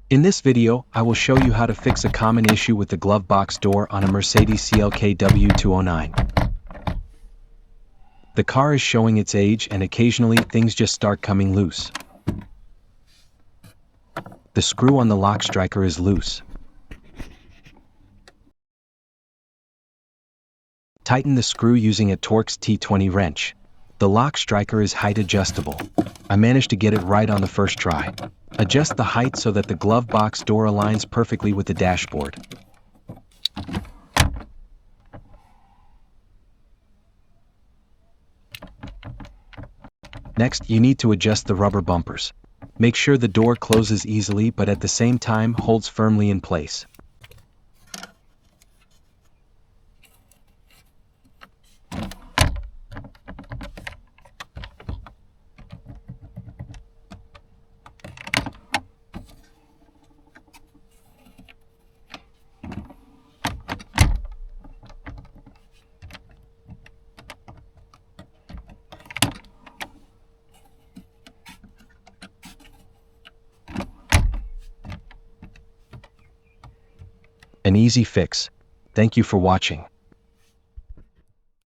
In this video, I will show you how to fix a common issue with the glove box door on a Mercedes CLK W209. The car is showing its age and occasionally things just start coming loose. The screw on the lock striker is loose. Tighten the screw using a Torx T20 wrench. The lock striker is height adjustable. I managed to get it right on the first try. Adjust the height so that the glove box door aligns perfectly with the dashboard. Next, you need to adjust the rubber bumpers. Make sure the door closes easily but at the same time holds firmly in place. An easy fix. Thank you for watching.